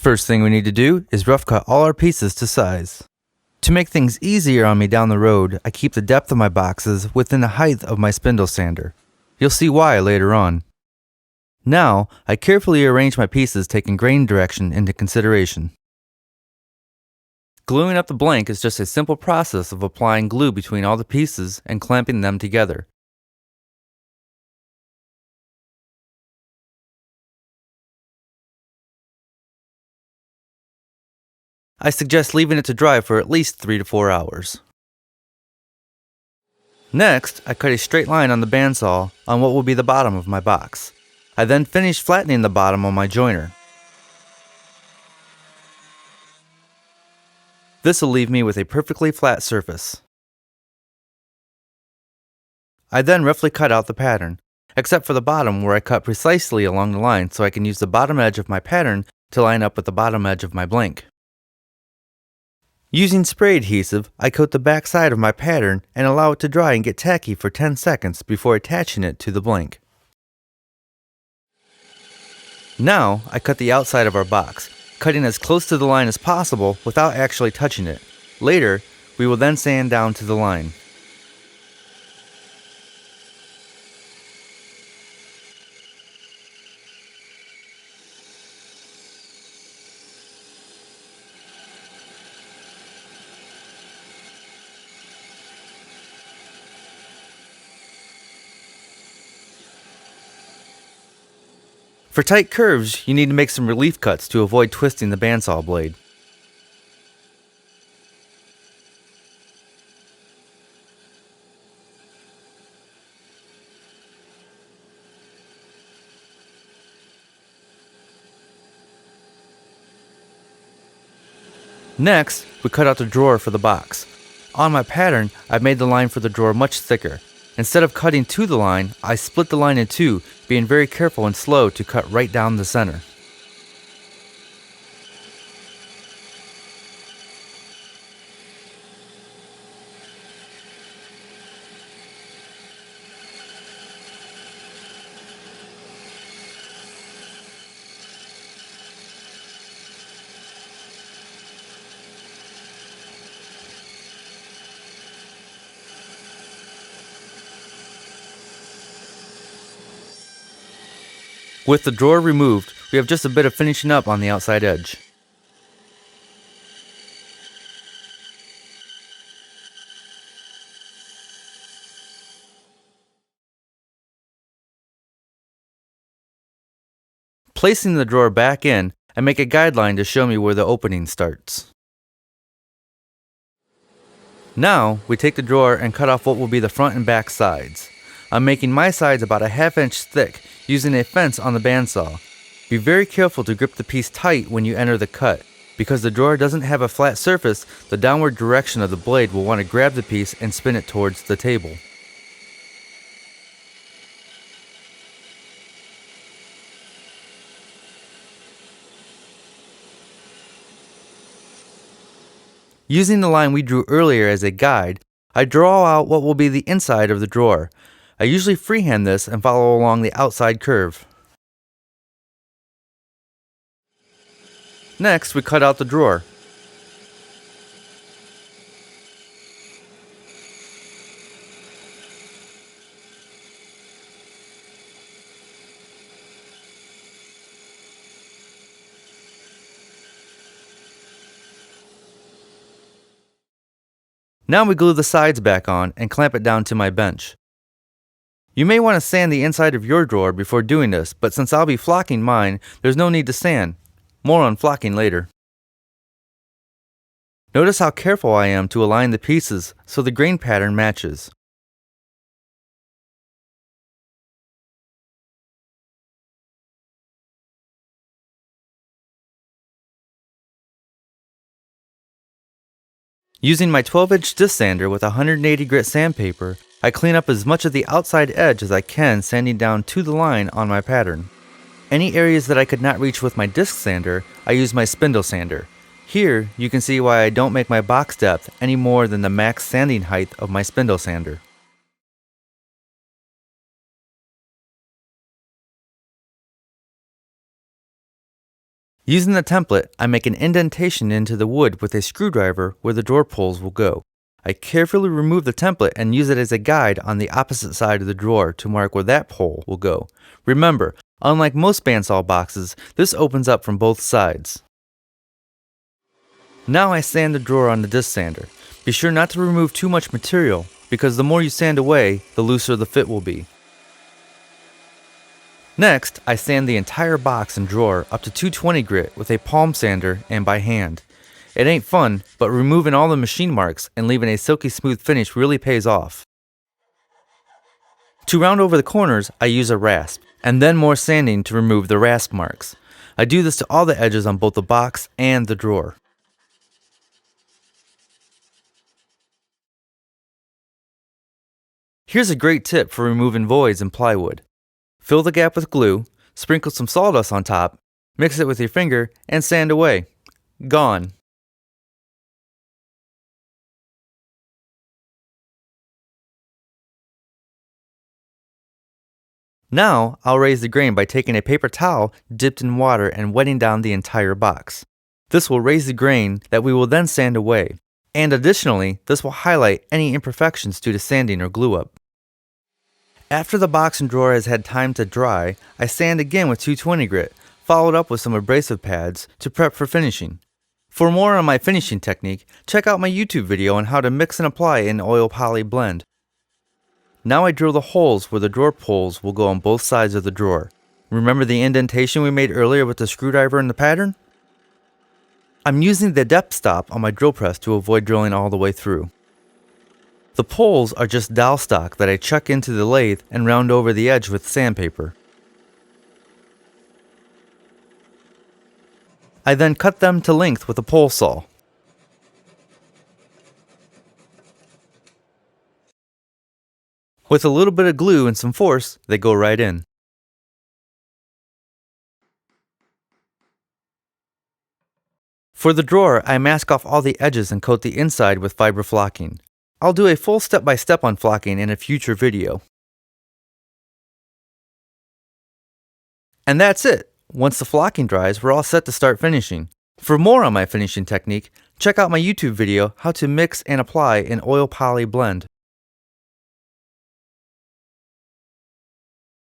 First thing we need to do is rough cut all our pieces to size. To make things easier on me down the road, I keep the depth of my boxes within the height of my spindle sander. You'll see why later on. Now, I carefully arrange my pieces taking grain direction into consideration. Gluing up the blank is just a simple process of applying glue between all the pieces and clamping them together. I suggest leaving it to dry for at least 3 to 4 hours. Next, I cut a straight line on the bandsaw on what will be the bottom of my box. I then finish flattening the bottom on my joiner. This will leave me with a perfectly flat surface. I then roughly cut out the pattern, except for the bottom where I cut precisely along the line so I can use the bottom edge of my pattern to line up with the bottom edge of my blank. Using spray adhesive, I coat the back side of my pattern and allow it to dry and get tacky for 10 seconds before attaching it to the blank. Now, I cut the outside of our box, cutting as close to the line as possible without actually touching it. Later, we will then sand down to the line. For tight curves, you need to make some relief cuts to avoid twisting the bandsaw blade. Next, we cut out the drawer for the box. On my pattern, I've made the line for the drawer much thicker. Instead of cutting to the line, I split the line in two, being very careful and slow to cut right down the center. With the drawer removed, we have just a bit of finishing up on the outside edge. Placing the drawer back in, I make a guideline to show me where the opening starts. Now, we take the drawer and cut off what will be the front and back sides. I'm making my sides about a ½ inch thick using a fence on the bandsaw. Be very careful to grip the piece tight when you enter the cut. Because the drawer doesn't have a flat surface, the downward direction of the blade will want to grab the piece and spin it towards the table. Using the line we drew earlier as a guide, I draw out what will be the inside of the drawer. I usually freehand this and follow along the outside curve. Next, we cut out the drawer. Now we glue the sides back on and clamp it down to my bench. You may want to sand the inside of your drawer before doing this, but since I'll be flocking mine, there's no need to sand. More on flocking later. Notice how careful I am to align the pieces so the grain pattern matches. Using my 12-inch disc sander with 180 grit sandpaper, I clean up as much of the outside edge as I can, sanding down to the line on my pattern. Any areas that I could not reach with my disc sander, I use my spindle sander. Here, you can see why I don't make my box depth any more than the max sanding height of my spindle sander. Using the template, I make an indentation into the wood with a screwdriver where the drawer pulls will go. I carefully remove the template and use it as a guide on the opposite side of the drawer to mark where that pole will go. Remember, unlike most bandsaw boxes, this opens up from both sides. Now I sand the drawer on the disc sander. Be sure not to remove too much material, because the more you sand away, the looser the fit will be. Next, I sand the entire box and drawer up to 220 grit with a palm sander and by hand. It ain't fun, but removing all the machine marks and leaving a silky smooth finish really pays off. To round over the corners, I use a rasp, and then more sanding to remove the rasp marks. I do this to all the edges on both the box and the drawer. Here's a great tip for removing voids in plywood. Fill the gap with glue, sprinkle some sawdust on top, mix it with your finger, and sand away. Gone. Now, I'll raise the grain by taking a paper towel dipped in water and wetting down the entire box. This will raise the grain that we will then sand away. And additionally, this will highlight any imperfections due to sanding or glue up. After the box and drawer has had time to dry, I sand again with 220 grit, followed up with some abrasive pads to prep for finishing. For more on my finishing technique, check out my YouTube video on how to mix and apply an oil poly blend. Now I drill the holes where the drawer pulls will go on both sides of the drawer. Remember the indentation we made earlier with the screwdriver in the pattern? I'm using the depth stop on my drill press to avoid drilling all the way through. The poles are just dowel stock that I chuck into the lathe and round over the edge with sandpaper. I then cut them to length with a pole saw. With a little bit of glue and some force, they go right in. For the drawer, I mask off all the edges and coat the inside with fiber flocking. I'll do a full step-by-step on flocking in a future video. And that's it! Once the flocking dries, we're all set to start finishing. For more on my finishing technique, check out my YouTube video, How to Mix and Apply an Oil Poly Blend.